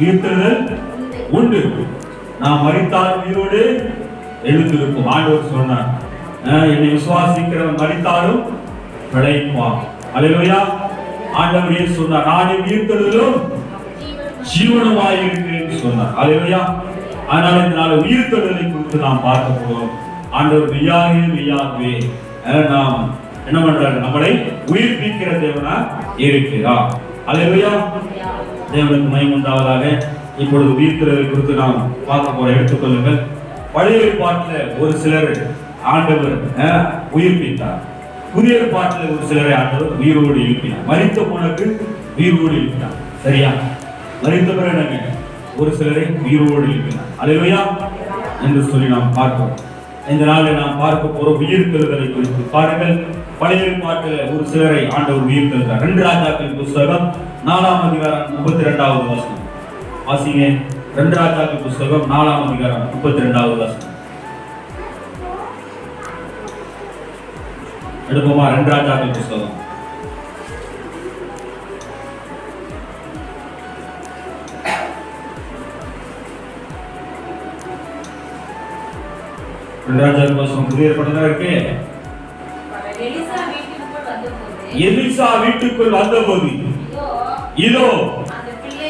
உயிர்த்தெழுதல் உண்டு. நாம் மரித்தால் உயிரோடு எழுந்திருப்போம். ஆண்டவர் சொன்னார், என்னை விசுவாசிக்கிறவன் மரித்தாலும் பிழைப்பான். அல்லேலூயா. ஆண்டவர் இயேசு சொன்னார், நானே உயிர்த்தெழுதலும் ஜீவனுமாய் இருக்கிறேன் சொன்னார். அல்லேலூயா. அதனால இந்த நாள் உயிர்த்தெழுதலை குறித்து நாம் பார்க்க போகிறோம். ஆண்டவர் மெய்யாகவே நாம் என்ன பண்றாரு, நம்மளை உயிர்ப்பிக்கிற தேவனா இருக்கிறார். அல்லேலூயா. தேவனுக்கு மகிமை உண்டாவதாக. இப்பொழுது உயிர்த்தெழுதலை குறித்து நாம் பார்க்க போற எடுத்துக்கொள்ளுங்கள். பழைய ஏற்பாட்டில் ஒரு சிலர் ஆண்டவர் உயிர்ப்பித்தார். புதிய ஏற்பாட்டில் ஒரு சிலரை ஆண்டவர் உயிரோடு எழுப்பினார். மரித்த போனக்கு உயிரோடு எழுப்பினார். சரியா? மரித்த பிறகு ஒரு சிலரை உயிரோடு எழுப்பினார். அல்லேலூயா என்று சொல்லி நாம் பார்க்கிறோம். இந்த நாளில் நாம் பார்க்க போற உயிர்த்தெழுதலை குறித்து பாருங்கள். பழைய ஏற்பாட்டில் ஒரு சிலரை ஆண்டவர் உயிர்த்தெழுந்தார். 2 ராஜாக்கள் புஸ்தகம் 4ஆம் அதிகாரம் 32வது வசனம் வாசிங்க. 2 ராஜாக்கள் புஸ்தகம் 4ஆம் அதிகாரம் 32வது வசனம் எடுப்போமா? 2 ராஜாக்கள் புஸ்தகம் 2 ராஜாக்கள் புஸ்தகம் புதிய ஏற்பாடுல இருக்கு. எலிசா வீட்டுக்குள் வந்தபோது இதோ அந்த பிள்ளை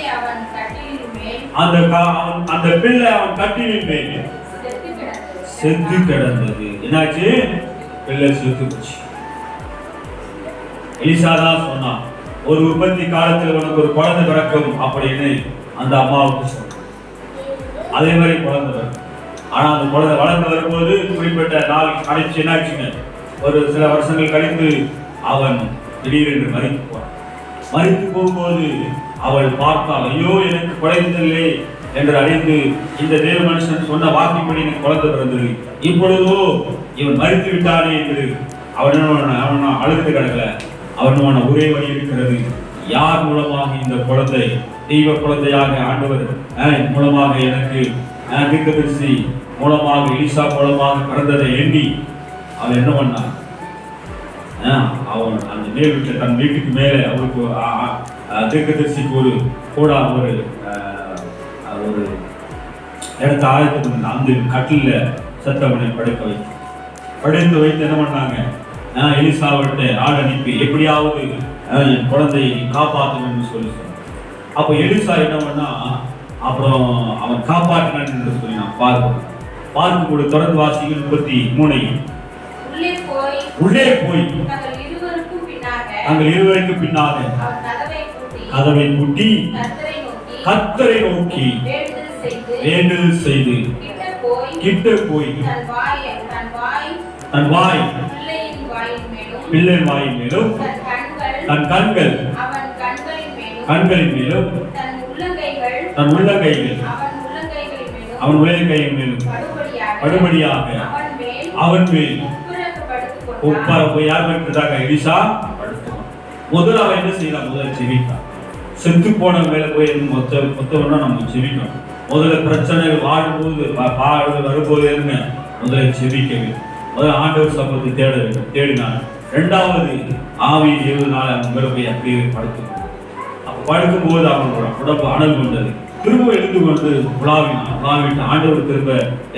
அவன் கட்டிலின் மேல் செத்து கிடந்தது. என்னாச்சு? பிள்ளை செத்து போச்சு. எலிசா தான் சொன்னான், ஒரு உற்பத்தி காலத்தில் உனக்கு ஒரு குழந்தை பிறக்கும் அப்படின்னு அந்த அம்மாவுக்கு சொன்னான். அதே மாதிரி குழந்தை பிறக்கும். ஆனா அந்த குழந்தை வளர்ந்து வரும்போது குறிப்பிட்ட நாள் கழிச்சு என்னாச்சுங்க, ஒரு சில வருஷங்கள் கழித்து அவன் திடீரென்று மரித்து போனான். மரித்து போகும்போது அவள் பார்த்தாள், ஐயோ எனக்கு குழந்தையில்லை என்று அறிந்து, இந்த தேவ மனுஷன் சொன்ன வாக்கின்படி எனக்கு குழந்தை பிறந்தது, இப்பொழுதோ இவன் மரித்து விட்டானே என்று அவன் அழுது கிடக்கல. அவன் ஒரே வழி இருக்கிறது, யார் மூலமாக இந்த குழந்தை தெய்வ குழந்தையாக ஆண்டவர் மூலமாக எனக்கு தீர்க்கதரிசி மூலமாக எலிசா மூலமாக பிறந்ததை எண்ணி அவன் என்ன பண்ணான், அவன் அந்த மேல் வீட்டில் தன் வீட்டுக்கு மேலே அவருக்கு தீர்க்கதரிசிக்கு ஒரு கூட ஒரு இடத்த ஆயத்தம் பண்ண அந்த கட்டில சத்தவனை படுத்து வைத்து என்ன பண்ணாங்க, எலிசாவிட்ட ஆள் அனுப்பி எப்படியாவது என் குழந்தையை காப்பாற்றணும் என்று சொல்லி சொன்னான். அப்போ எலிசா என்ன பண்ணா, அப்புறம் அவன் காப்பாற்றினான் என்று சொல்லி நான் பார்க்கும்போது தொடர்ந்து வாசிகள் 33 உள்ளே போய் நாங்கள் இருவருக்கும் பின்னாக கதவை பூட்டி கர்த்தரை நோக்கி வேண்டுதல் செய்து கிட்ட போய் தன் வாய் பிள்ளை வாயின் மேலும் தன் கண்களின் மேலும் தன் உள்ளங்கைகள் அவன் உள்ளங்கையின் மேலும் படுபடியாக அவன் மேல் யார் பெற்றாங்க, எலிசா படுத்துவான். முதல்ல அவன் என்ன செய்யலாம், முதல்ல செவிக்கான். செத்து போன மேல போய் மொத்தம்னா நம்ம செவிக்கணும். முதல்ல பிரச்சனை வாடும்போது வரும்போது முதல்ல செவிக்கவே, முதல்ல ஆண்டவர் சம்பத்தை தேட வேண்டும். தேடினான். 2வது ஆவியின் 7 நாள் அவன் மேல போய் அப்படியே படுத்துக்கணும். அப்ப படுக்கும் போது அவனோட உடம்பு அனல் கொண்டது. திரும்ப எழுந்து கொண்டு உலாவிட்டு ஆண்டவர் திரும்ப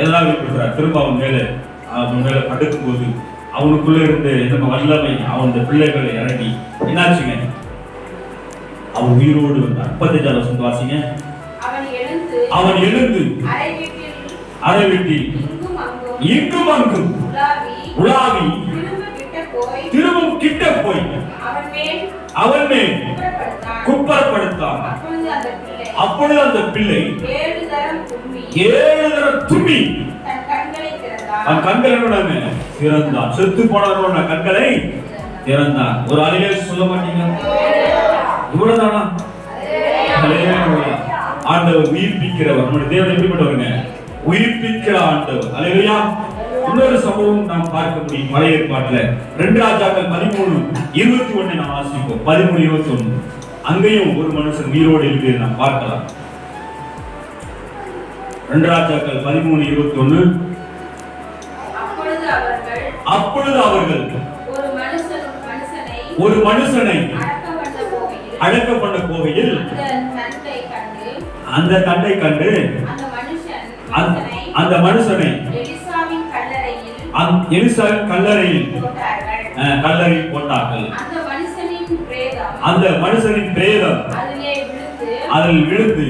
எதாவது கொடுக்குறார். திரும்ப அவன் மேல படுக்கும் போது அவனுக்குள்ள இருந்து நம்ம வல்லமை அவன் பிள்ளைகளை இறங்கி என்னாச்சுங்க, அவன் உயிரோடு வந்தான். 35 வருஷம் வாசிங்க. அவன் எழுந்து அறை வீட்டில் இங்கும் அங்கும் உலாவி திரும்பவும் கிட்ட போய் அவன் மேல் குப்பரப்படுத்தான். அப்பொழுது அந்த பிள்ளை 7 தரம் தும்பி அவன் கண்களை திறந்தான். செத்து போனவனோட கண்களை திறந்தான். ஒரு அலையில சொல்ல மாட்டீங்களா? இவ்வளவுதானா? ஆண்டவர் உயிர்ப்பிக்கிறவர். நம்முடைய தேவன் எப்படிப்பட்டவங்க? உயிர்ப்பிக்கிற ஆண்டவர். அல்லேலூயா. இன்னொரு சம்பவம் நாம் பார்க்க முடியும் பழைய ஏற்பாட்டுல. 2 ராஜாக்கள் 13:21 நாம் வாசிப்போம். 13:21 அங்கேயும் ஒரு மனுஷன் உயிரோடு இருக்கிறது நாம் பார்க்கலாம். 2 ராஜாக்கள் 13:21 அப்பொழுது அவர்கள் ஒரு மனுஷனை அடக்க பண்ண போகையில் அந்த கண்ணை கண்டு அந்த மனுஷனை எலிசாவின் கல்லறையில் போட்டார்கள். அந்த மனுஷனின் பிரேதம் அதில் விழுந்து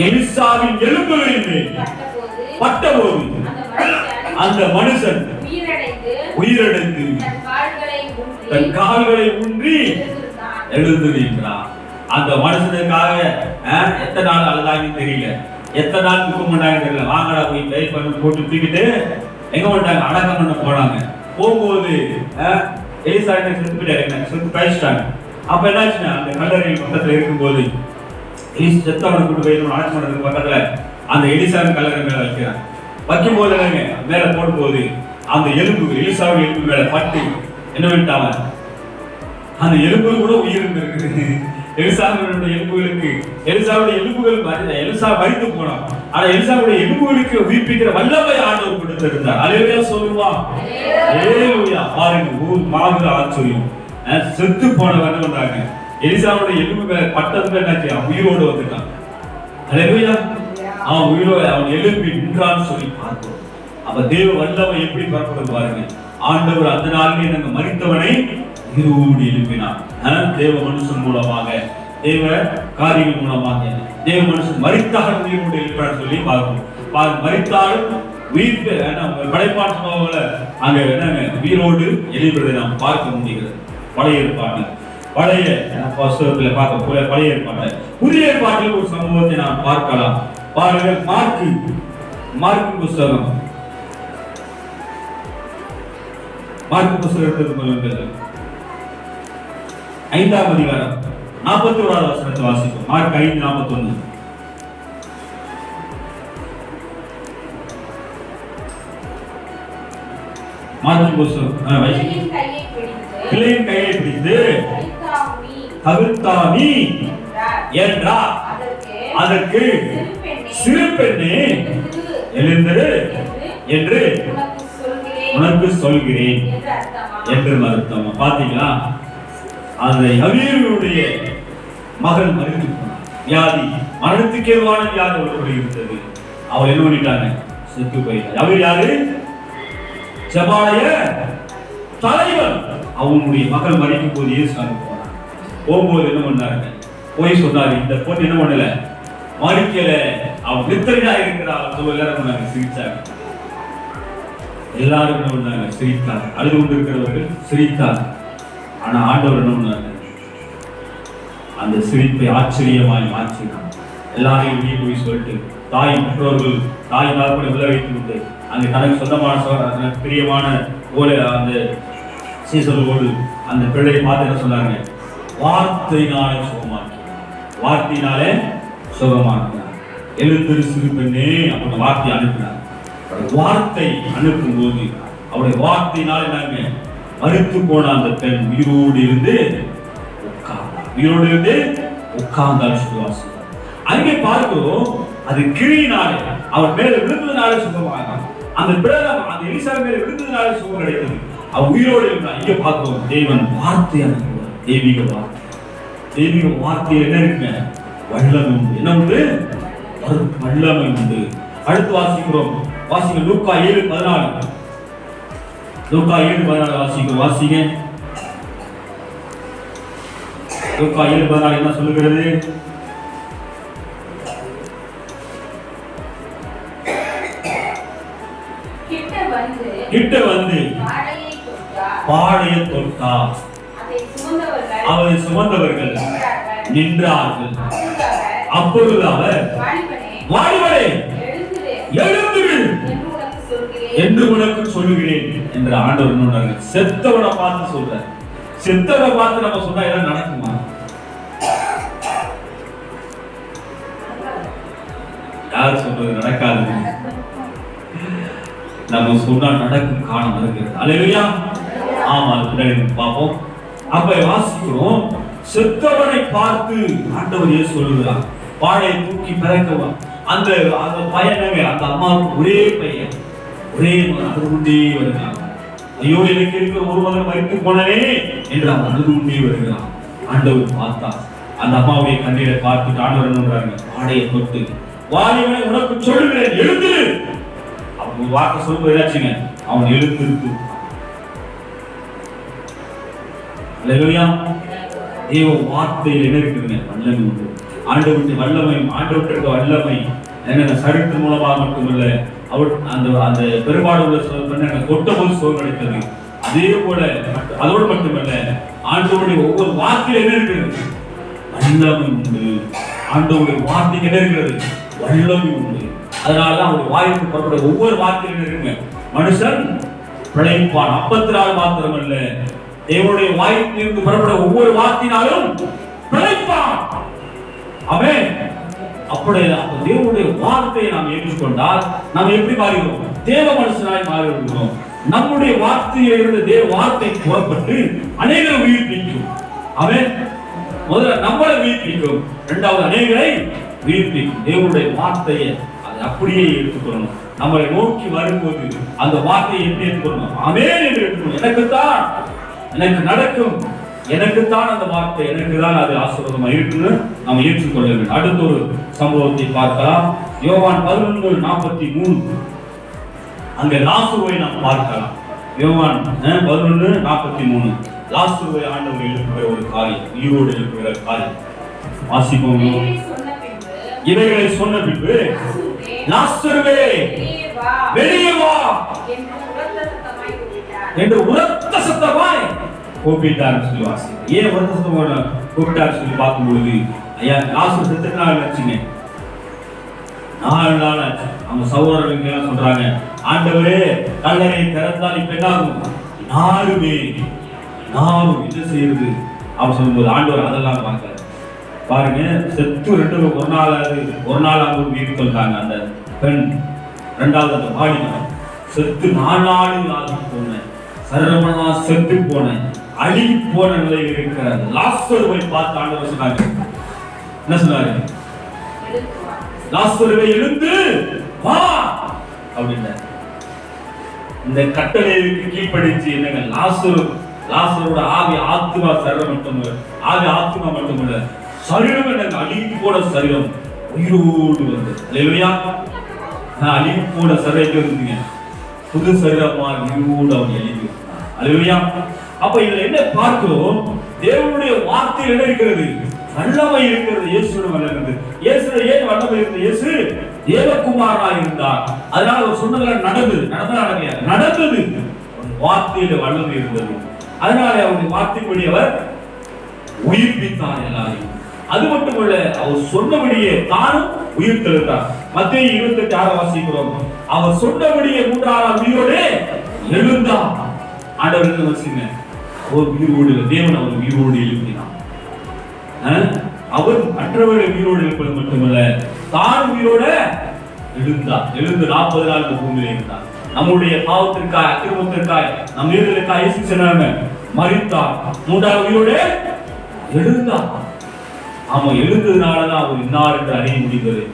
எலிசாவின் எலும்புகளின் மேல் பட்டபோது அந்த மனுஷன் உயிரிழந்து தன் கால்களை ஊன்றி எழுந்து நின்றான். அந்த மனுஷனுக்காக எத்தனை நாள் அழுதாங்கன்னு தெரியல, எத்தனை நாள் துக்கம் பண்ணாங்க தெரியல. வாங்கடா போய் கை பண்ணி போட்டு தூக்கிட்டு எங்க பண்ணாங்க, அடக்கம் பண்ண போனாங்க. போகும்போது எலிசா என்ன செத்து கழிச்சிட்டாங்க. அப்ப என்னாச்சுன்னா அந்த கல்லறை பக்கத்துல இருக்கும்போது செத்தவனை கூட்டு போய் அடக்கம் பண்ணதுக்கு பக்கத்துல அந்த எலிசாவின் கல்லறை மேல வைக்கிறாங்க. வைக்கும் போது மேல போடும்போது அந்த எலும்பு எலிசாவின் எலும்பு மேல பட்டு என்ன பண்ணிட்டாங்க, அந்த எலும்பு கூட உயிர் இருக்குது. எலிசாவுடைய எலும்புகளுக்கு எலிசாவுடைய எலும்புகள் எலிசா மரித்து போனான். ஆனா எலிசாவுடைய எலும்புகளுக்கு உயிர்ப்பிக்கிற வல்லமை ஆண்டவர் கொடுத்திருந்தார். அல்லேலூயா சொல்லுவான். அல்லேலூயா. பாருங்க, ஒரு மாபெரும் ஆச்சரியம். செத்து போனவன் என்ன பண்றாங்க, எலிசாவுடைய எலும்பு மேல பட்டதுக்கு என்னாச்சு, அவன் உயிரோடு வந்துட்டான். அல்லேலூயா. அவன் உயிரோடு அவன் எலும்பி நின்றான்னு சொல்லி பார்த்தோம். அப்ப தேவ வல்லமை எப்படி பரப்புறது பாருங்க. ஆண்டவர் அந்த நாளிலே நாங்க மரித்தவனை உயிரோடு எழுப்பினார். தேவ மனுஷன் மூலமாக, தேவ காரியங்கள் மூலமாக தேவ மனுஷன் மரித்தால் உயிரோடு எழுப்பினார் சொல்லி பார்க்கணும். மரித்தாலும் உயிர் படைப்பாற்றல அங்க என்னங்க உயிரோடு எழுப்புறதை நாம் பார்க்க முடிகிறது. பழைய ஏற்பாடு பழைய புத்தகத்தில் பார்க்க பழைய ஏற்பாடு புதிய ஏற்பாட்டில் ஒரு சம்பவத்தை நாம் பார்க்கலாம். பாருங்கள், மார்க்கு புஸ்தகம் 5ஆம் அதிகாரம் 41வது வசனத்தை வாசிப்போம். மார்க் 5:41. மார்க் புஸ்தகம் பிள்ளையின் கையை பிடித்து தவிர்த்தாமி என்றார். அதற்கு சிறு பெண்ணே எழுந்திரு என்று உனக்கு சொல்கிறேன் என்று அர்த்தம். பாத்தீங்களா, அந்த யவீருடைய மகள் மரித்து வியாதி, மரணத்துக்கு ஏதுவான வியாதி அவர்களுக்கு இருந்தது. அவள் என்ன பண்ணிட்டாங்க, செத்து போயிட்டார். அவர் யாரு, ஜெபாலய தலைவர். அவனுடைய மகள் மரிக்கும் போது இயேசுவுக்கு போனார். போகும்போது என்ன பண்ணாருங்க, போய் சொன்னாரு, இந்த பொண்ணு என்ன பண்ணல, மரிக்கல, அவன் நித்திரையா இருக்கிறார். எல்லாரும் பண்ணாங்க, சிரிச்சாங்க. எல்லாரும் என்ன பண்ணாங்க, சிரித்தாங்க. அழுது கொண்டு இருக்கிறவர்கள் சிரித்தாங்க. ஆனா ஆண்டவர் என்ன பண்ணாரு, அந்த சிரிப்பை ஆச்சரியமாய் மாற்றினார். எல்லாரையும் வெளியே போய் சொல்லிட்டு தாய் மற்றவர்கள் தாய் நாற்படி விழ வைத்து விட்டு அங்கே தனக்கு சொந்தமான பிரியமான போல அந்த சீசர்களோடு அந்த பிள்ளையை பார்த்து என்ன சொன்னாங்க, வார்த்தையினாலே சுகமாக்கினார். வார்த்தையினாலே சுகமாக்கினார். எழுந்திரு சிறு பெண்ணே அப்படின்னு வார்த்தை அனுப்பினார். வார்த்தை அனுப்பும் போது அவருடைய வார்த்தையினாலே நாங்க மரித்து போன அந்த பெண் உயிரோடு இருந்து உட்கார்ந்தால் சுகவாசி. அங்கே பார்க்கிறோம், அது கிரியினாலே அவர் மேல விழுந்ததுனாலே சுகமாக, அந்த பிரதம் அந்த எலிசா மேல விழுந்ததுனாலே சுகம் கிடைத்தது. அவர் உயிரோடு இருந்தார். இங்க பார்க்கிறோம், தேவன் வார்த்தை அனுப்புவார். தெய்வீக வார்த்தை. தெய்வீக வார்த்தையில் என்ன இருக்கு, வல்லமை உண்டு. என்ன உண்டு, வல்லமை உண்டு. அடுத்து வாசிக்கிறோம், வாசிங்க லூக்கா 7:14. லூக்கா 7:14 வாசிங்க. லூக்கா 7:14 என்ன சொல்லுகிறது, கிட்ட வந்து பாடையை தொட்டார். அவரை சுமந்தவர்கள் நின்றார்கள். அப்பொழுது அவர், வாலிபனே எழுந்திரு என்று உனக்கு சொல்லுகிறேன் என்று ஆண்டவர் சொன்னாங்க. செத்தவனை பார்த்து சொல்ற, செத்தவனை பார்த்து நம்ம சொன்னா எல்லாம் நடக்குமா? யார் சொல்றது நடக்காது, நம்ம சொன்னா நடக்கும் காரணம் இருக்கிறது. அல்லேலூயா. ஆமா, பார்ப்போம். அப்ப வாசிக்கிறோம், செத்தவனை பார்த்து ஆண்டவர் இயேசு சொல்லுகிறார், பாடையை தூக்கி பிறக்கவா. அந்த பையனங்க, அந்த அம்மாவுக்கு ஒரே பையன், ஒரே மகன், அழுது கொண்டே வருகிறான். ஐயோ, எனக்கு இருக்கிற ஒரு மகன் மரித்து போனே என்று அவன் அழுது கொண்டே வருகிறான். ஆண்டவர் பார்த்தா அந்த அம்மாவுடைய கண்ணீரை பார்த்து ஆண்டவர் என்னன்றாங்க, ஆடையை தொட்டு வாலிபனை உனக்கு சொல்லுகிறேன் எழுந்திரு. அவங்க வார்த்தை சொல்லும்போது என்னாச்சுங்க, அவன் எழுந்திருக்கு. அல்லேலூயா. தேவ வார்த்தையில் என்ன இருக்குதுங்க, வல்லமை உண்டு. ஆண்டவருடைய வல்லமை, ஆண்டவருக்கு வல்லமை என்னென்ன சரித்தின் மூலமாக மட்டுமல்ல, அவர் அந்த அந்த பெரும்பாடு உள்ள தொட்ட போது சோறு கிடைத்தது. அதே போல அதோடு மட்டுமல்ல, ஆண்டவருடைய ஒவ்வொரு வார்த்தையில் என்ன இருக்கிறது, வல்லமை உண்டு. ஆண்டவருடைய வார்த்தைக்கு என்ன இருக்கிறது, வல்லமை உண்டு. அதனாலதான் அவருடைய வாய்ப்பு புறப்பட ஒவ்வொரு வார்த்தையும் என்ன இருக்குங்க, மனுஷன் பிழைப்பான். 54 மாத்திரமல்ல, தேவனுடைய வாய்ப்பிலிருந்து புறப்பட ஒவ்வொரு வார்த்தையினாலும் பிழைப்பான். ஆமென். அப்படியே தேவனுடைய வார்த்தையை நாம் ஏற்றுக்கொண்டால் நாம் எப்படி மாறுகிறோம், தேவ மனுஷனாய் மாறுகிறோம். நம்முடைய வார்த்தையில் இருந்து தேவ வார்த்தை புறப்பட்டு அநேகரை உயிர்ப்பிக்கும். ஆமென். முதல்ல நம்மளை உயிர்ப்பிக்கும், இரண்டாவது அநேகரை உயிர்ப்பிக்கும். தேவனுடைய வார்த்தையை அதை அப்படியே எடுத்துக்கொள்ளணும். நம்மளை நோக்கி வரும்போது அந்த வார்த்தையை எப்படி எடுத்துக்கொள்ளணும், ஆமென் என்று எடுத்துக்கணும். எனக்குத்தான், எனக்கு நடக்கும், எனக்குத்தான் அந்த வார்த்தை, எனக்கு தான் அது ஆசீர்வாதமா இருக்குன்னு நாம் ஏற்றுக்கொள்ள வேண்டும். அடுத்த ஒரு சம்பவத்தை பார்க்கலாம். யோவான் 11:43. அங்க லாசருவை நாம் பார்க்கலாம். யோவான் 11:43. லாசருவை ஆண்டவர் எழுப்புகிற ஒரு காரியம், உயிரோடு எழுப்புகிற காரியம் வாசிப்போம். இவைகளை சொன்ன பின்பு லாசருவே வெளியே வா என்று உரத்த சத்தமாய் கூப்பிட்டார் சொல்லி வாசி. ஏன் உரத்த சத்தமாக கூப்பிட்டார் சொல்லி பார்க்கும்பொழுது, ஐயா லாசரு செத்துக்கு நாள் வச்சுங்க, 4 நாள் ஆச்சு. அவங்க சகோதரர்கள் எல்லாம் சொல்றாங்க, ஆண்டவரே கல்லறை திறந்தால் இப்ப என்ன ஆகும், யாருமே என்ன செய்யுது அவர் சொல்லும்போது ஆண்டவர் அதெல்லாம் பார்க்கல. பாருங்க, செத்து ஒரு நாளாவது உயிர் சொல்றாங்க. அந்த பெண், இரண்டாவது அந்த வாலிபன் செத்து 4 நாள் ஆகி போன, சரவணா செத்து போன, அழுகி போன நிலையில் இருக்கிற லாசருவை பார்த்து ஆண்டவர் சொன்னாங்க, என்ன சொன்னாரு, லாசருவை எழுந்து வா அப்படின்னா. இந்த கட்டளைக்கு கீழ்ப்படிச்சு என்னங்க, லாசரோட ஆவி ஆத்மா சரீரம் மட்டுமல்ல, ஆவி ஆத்மா மட்டுமல்ல, சரீரம் என்னங்க, அழுகி போன சரீரம் உயிரோடு வந்து, அல்லேலூயா, அழுகி போன சரீரத்தை இருந்தீங்க புது சரீரமா உயிரோடு அவர் எழுதி, அல்லேலூயா. அப்ப இதுல என்ன பார்க்கிறோம், தேவனுடைய வார்த்தை என்ன இருக்கிறது, வல்லமை இருக்கிறது. இயேசுவோட வல்லமை, இயேசுல ஏன் வல்லமை இருந்தது, இயேசு தேவகுமாரனாக இருந்தார். அதனால அவர் சொன்னதெல்லாம் நடந்தது. வார்த்தையில வல்லமை இருந்தது. அதனால அவருடைய வார்த்தைப்படி அவர் உயிர்ப்பித்தார் எல்லாரையும். அது மட்டுமல்ல, அவர் சொன்னபடியே தானும் உயிர் தெழுந்தார். மத்தேயு 28:6 வாசிக்கிறோம். அவர் சொன்னபடியே 3ஆம் நாள் உயிரோடு எழுந்தார். ஆண்டவர் என்ன வச்சுங்க, ஒரு உயிரோடு தேவன் அவர் உயிரோடு எழுப்பினார். அவர் மற்றவர்களை உயிரோடு எழுப்பது மட்டுமல்ல, தான் உயிரோட எழுந்து 40 நாள் இந்த பூமியில இருந்தார். நம்முடைய பாவத்திற்காய், அக்கிரமத்திற்காய், நம் மீறுதலுக்காய் இயேசு சொன்னாங்க, மரித்தார், 3ஆவது உயிரோடு எழுந்தார். ஆமா, எழுந்ததுனாலதான் அவர் இன்னார் என்று அறிய முடிந்தது.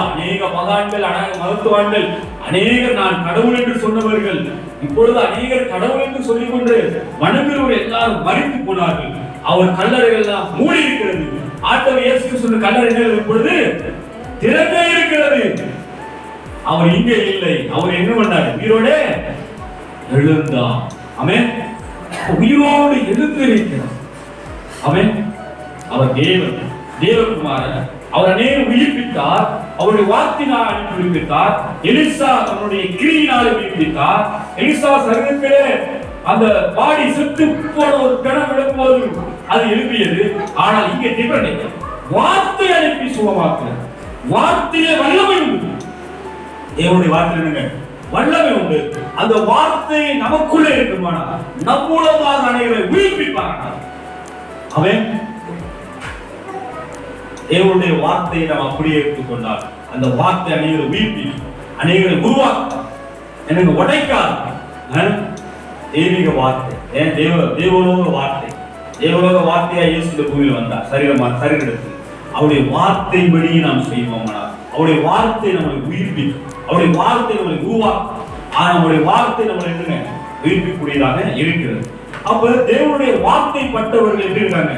அநேக மகான்கள், மருத்துவான்கள், அநேகர் நான் கடவுள் என்று சொன்னவர்கள், இப்பொழுது அநேகர் கடவுள் என்று சொல்லிக் கொண்டு வணங்குகிறவர் எல்லாரும் மரித்து போனார்கள். அவர் கல்லறைகள் எல்லாம் மூடி இருக்கிறது. ஆண்டவர் இயேசு கிறிஸ்து கல்லறைகள் இப்பொழுது திறந்தே இருக்கிறது. அவர் இங்கே இல்லை. அவர் என்ன பண்ணார், உயிரோடு எழுந்தார். ஆமென். உயிரோடு எழுந்திருக்கிறார். ஆமென். அவர் தேவகுமாரன். அவர் அநேகம் உயிர்ப்பித்தார். அவருடைய வார்த்தையினால் அனுப்பி உயிர்ப்பித்தார். எலிசா தன்னுடைய கிரியினால் உயிர்ப்பித்தார். எலிசா சரீரத்திலே அந்த பாடி செத்து போன ஒரு கணம் விழும்போது அது எழுப்பியது. ஆனால் இங்கே டிஃபரண்ட், வார்த்தை அனுப்பி சுகமாக்குறார். வார்த்தையிலே வல்லமை உண்டு. தேவனுடைய வார்த்தை என்னங்க, வல்லமை உண்டு. அந்த வார்த்தை நமக்குள்ளே இருக்குமானால் நம் மூலமாக அனைவரை உயிர்ப்பிப்பார்கள். அவன் தேவனுடைய வார்த்தையை நாம் அப்படியே எடுத்துக்கொண்டால் அந்த வார்த்தை அனைவரை உயிர்ப்பிக்கும், அனைவரை உருவாக்கும், எனக்கு உடைக்காது. தெய்வீக வார்த்தை, தேவலோக வார்த்தை, தேவலோக வார்த்தையா இயேசு இந்த பூமியில் வந்தார் சரீரத்தில். அவருடைய வார்த்தைப்படி நாம் செய்வோமானால் அவருடைய வார்த்தை நம்மளை உயிர்ப்பிக்கும், அவருடைய வார்த்தை நம்மளை உருவாக்கும். நம்முடைய வார்த்தை நம்மளை உயிர்ப்பிக்கூடியதாக இருக்கிறது. அப்ப தேவனுடைய வார்த்தை பட்டவர்கள் எப்படி இருக்காங்க,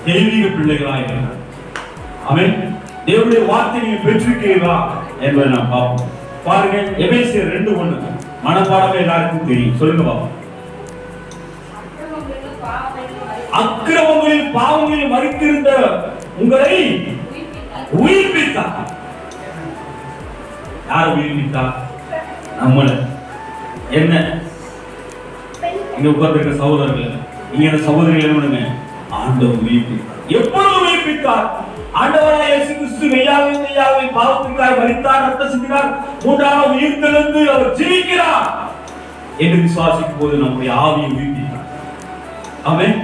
தெய்வீக பிள்ளைகளாக இருக்கிறார். ஆமென். தேவனுடைய வார்த்தை நீங்க பெற்றிருக்கிறீர்களா என்பதை நாம் பார்ப்போம். பாருங்க, எபேசியர் 2:1 மனப்பாடமே எல்லாருக்கும் தெரியும். சொல்லுங்க பாப்போம். அக்கிரமங்களில் பாவங்களில் மரித்திருந்த உங்களை உயிர்ப்பித்தார். யார் உயிர்ப்பித்தார்? நம்மள. என்ன இங்க உட்கார்ந்திருக்க சகோதரர்கள், இங்க சகோதரிகள் என்ன பண்ணுங்க? ஆண்டவர் உயிர்ப்பித்தார். எப்பொழுது உயிர்ப்பித்தார்? ஆண்டவராய் இயேசு கிறிஸ்து மெய்யாகவே பாவத்திற்காக மரித்தார், ரத்தம் சிந்தினார், மூன்றாவது உயிர்த்தெழுந்து அவர் ஜீவிக்கிறார் என்று விசுவாசிக்கும் போது நம்முடைய ஆவியை உயிர்ப்பித்தார். ஆமென்.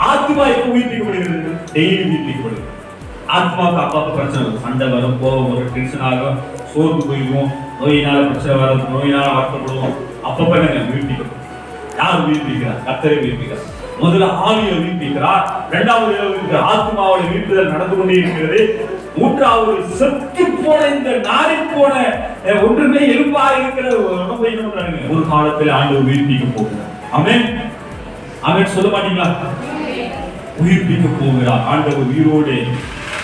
ஆத்மா எப்ப உயிர்ப்பிக்கப்படுகிறது? டெய்லி உயிர்ப்பிக்கப்படுகிறது. ஆத்மாவுக்கு அப்பப்ப பிரச்சனை வரும், சண்டை வரும், கோபம் வரும், டென்ஷன் ஆகும், சோர்ந்து போயிடுவோம், நோயினால பிரச்சனை வரும், நோயினால வருத்தப்படுவோம். அப்பப்ப என்ன உயிர்ப்பிக்கணும்? யார் உயிர்ப்பிக்கிறார்? கர்த்தரை உயிர்ப்பிக்கிறார். முதல்ல ஆவியை உயிர்ப்பிக்கிறார், இரண்டாவது ஆத்மாவோட உயிர்ப்புதல் நடந்து கொண்டே இருக்கிறது. மூன்றாவது செத்து போன இந்த நாரி போன ஒன்றுமே எலும்பா இருக்கிற உடம்பை ஒரு காலத்தில் ஆண்டவர் உயிர்ப்பிக்க போகிறார். ஆமென். ஆமென் சொல்ல மாட்டீங்களா? உயிர்ப்பிக்க போகிறார் ஆண்டவர். உயிரோடு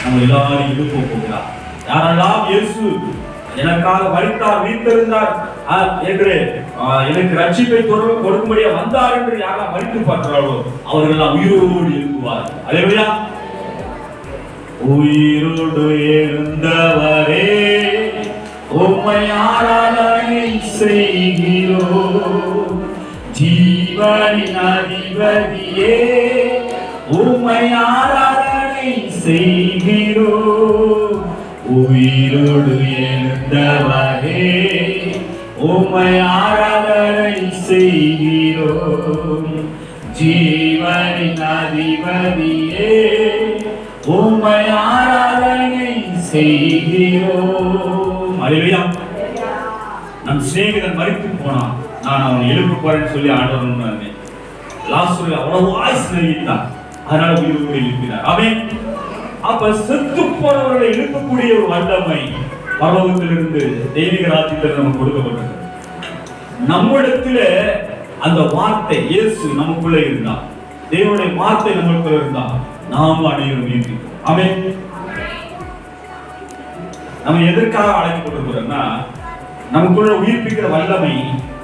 நம்ம எல்லாரையும் எழுப்ப போகிறார். யாரெல்லாம் இயேசு எனக்காக மரித்தார், உயிர்த்தெழுந்தார் என்று எனக்கு ரட்சிப்பை கொடுக்கும்படியா வந்தார் என்று யாரெல்லாம் மரித்து பார்க்கிறார்களோ அவர்கள் உயிரோடு எழுப்புவார். அல்லேலூயா. உயிரோடு எழுந்தவரே உம்மை ஆராதனை செய்கிறோம், ஜீவனின் அதிபதியே உம்மை ஆராதனை செய்கிறோம். உயிரோடு எழுந்தவரே உம்மை ஆராதனை செய்கிறோம், ஜீவனின் அதிபதியே உம்மை ஆராதனை செய்கிறோம். அல்லேலூயா. நம் சிநேகிதன் மரித்து போனான், நான் அவனை எழுப்ப போறேன்னு சொல்லி ஆண்டவர் சொன்னாரு. லாசரு அவ்வளவு சிநேகித்தான், அதனால உயிரோடு எழுப்பினார். ஆமென். அப்ப செத்து போனவர்களை எழுப்பக்கூடிய ஒரு வல்லமை பரலோகத்திலிருந்து தெய்வீக ராஜ்யத்தில் நமக்கு கொடுக்கப்பட்டது. நம்மிடத்துல அந்த வார்த்தை இயேசு நமக்குள்ள இருந்தா, தேவனுடைய வார்த்தை நமக்குள்ள இருந்தா நாம அனைவரும் உயிர்ப்பிப்போம். ஆமென். நம்ம எதற்காக அழைக்கப்பட்டிருக்கிறோம்னா, நமக்குள்ள உயிர்ப்பிக்கிற வல்லமை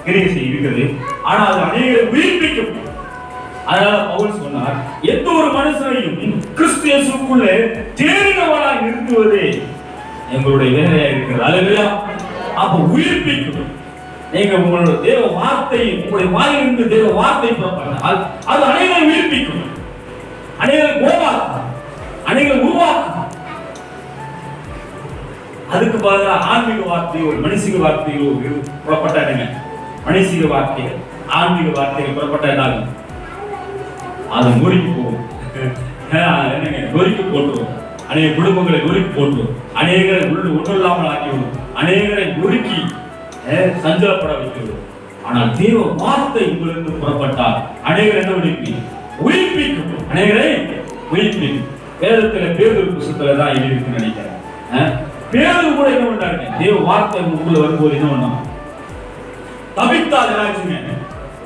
கிரியை இருக்கிறது, ஆனா அது அநேகரை உயிர்ப்பிக்கும். அதனால பவுல் சொன்னார், எந்த ஒரு மனுஷனையும் கிறிஸ்து இயேசுக்குள்ளே தேறினவனாய் நிறுத்துவதே எங்களுடைய வேலையா இருக்கிறது. அல்லேலூயா. அப்ப உயிர்ப்பிக்கும். நீங்க உங்களுடைய தேவ வார்த்தை, உங்களுடைய வாயிலிருந்து தேவ வார்த்தை புறப்பட்டால் அது அனைவரை உயிர்ப்பிக்கும், அனைவரை கோபாக்கும், அனைவரை உருவாக்கும். அதுக்கு பதிலாக ஆன்மீக வார்த்தையோ மனுஷிக வார்த்தையோ புறப்பட்டாங்க. மனுஷிக வார்த்தைகள் ஆன்மீக வார்த்தைகள் புறப்பட்டாங்க, அது நொறுக்கி போகும். நொறுக்கி போட்டுரும், அநேக குடும்பங்களை நொறுக்கி போட்டுரும், அநேகரை ஒன்றும் இல்லாமல் ஆக்கிவிடும், அநேகரை நொறுக்கி சஞ்சலப்பட வைக்கிறது. ஆனால் தேவ வார்த்தை உங்களுக்கு புறப்பட்டால் அநேகர் என்ன உயிர்ப்பிக்கும், அநேகரை உயிர்ப்பிக்கும். வேதத்துல பேதுரு புத்தகத்துல தான் எழுதியிருக்குன்னு நினைக்கிறேன். பேதுரு கூட என்ன பண்ணாருங்க, தேவ வார்த்தை உங்களுக்குள்ள வரும்போது என்ன பண்ணாங்க, தபித்தால் என்னாச்சுங்க,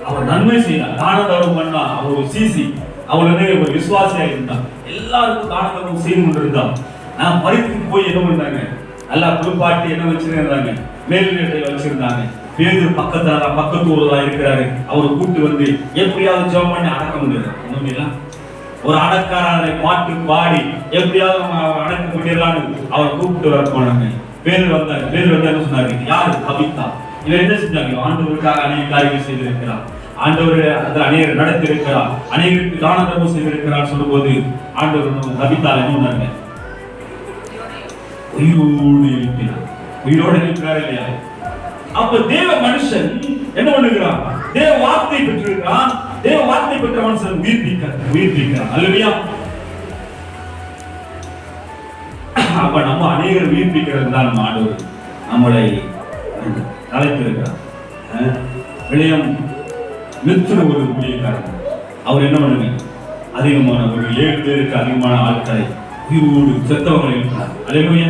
அவர் நன்மை செய்தார், தான தர்மம் பண்ணா. அவர் ஒரு சிசி, அவர் ஒரு விசுவாசியா இருந்தார், எல்லாருக்கும் தான தர்மம் செய்து கொண்டிருந்தார். நான் மரித்து போய் என்ன பண்ணாங்க, நல்லா குளிப்பாட்டி என்ன வச்சிருந்தாங்க, மேல்நிலை வச்சிருந்தாங்க. பேதுரு பக்கத்து ஊர்ல இருக்கிறாரு, அவரை கூட்டு வந்து எப்படியாவது ஜெபம் பண்ணி அடக்க முடியாது. ஒண்ணுமில்ல, ஒரு அடக்காரனை பாட்டு பாடி எப்படியாவது அடக்க முடியலான்னு அவரை கூப்பிட்டு வர போனாங்க. பேதுரு வந்தாங்க. பேதுரு வந்து என்ன சொன்னாரு, யாரு தபித்தா, இவர் என்ன செஞ்சாங்க, ஆண்டவருக்காக அநேக காரியங்கள் செய்திருக்கிறார், ஆண்டவர் அதில் அநேகர் நடத்தி இருக்கிறார், அநேகருக்கு தான தர்மம் செய்திருக்கிறார் சொல்லும் போது ஆண்டவர் தபித்தால் என்ன பண்ணாங்க, உயிரோடு இருக்கிறார். உயிரோடு இருக்கிறார் இல்லையா? அப்ப தேவ மனுஷன் என்ன பண்ணுகிறான், தேவ வார்த்தை பெற்றிருக்கிறான். தேவ வார்த்தை பெற்ற மனுஷன் உயிர்ப்பிக்கிறான். அல்லேலூயா. அப்ப நம்ம அநேகர் உயிர்ப்பிக்கிறது தான் நம்ம ஆண்டவர் நம்மளை அழைத்திருக்கிறார். விளையம் நிறுத்தின ஒரு ஊழியக்காரர், அவர் என்ன பண்ணுங்க, அதிகமான ஒரு 7 பேருக்கு அதிகமான ஆட்களை உயிரோடு செத்தவங்களை இருக்கிறார். அல்லேலூயா.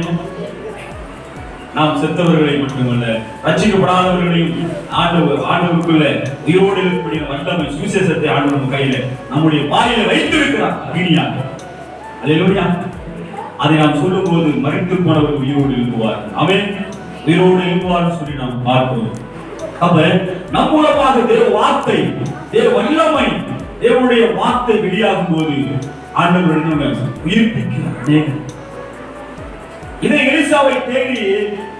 நாம் செத்தவர்களை மட்டுமல்ல, ரட்சிக்கப்படாதவர்களையும் ஆண்டவருக்குள்ள உயிரோடு இருக்கக்கூடிய வல்லமை சுவிசேஷத்தை ஆண்டவர் கையில நம்முடைய வாயில வைத்திருக்கிறார். அக்னியாக அல்லேலூயா. அதை நாம் சொல்லும் போது மரித்து போனவர் உயிரோடு எழுப்புவார். அவன் உயிரோடு எழுப்புவார் சொல்லி நாம் பார்க்கிறோம். அப்ப நம் மூலமாக தேவ வார்த்தை, தேவ வல்லமை, தேவனுடைய வார்த்தை வெளியாகும் போது ஆண்டவர் உயிர்ப்பிக்கிறார். இதை எலிசாவை தேடி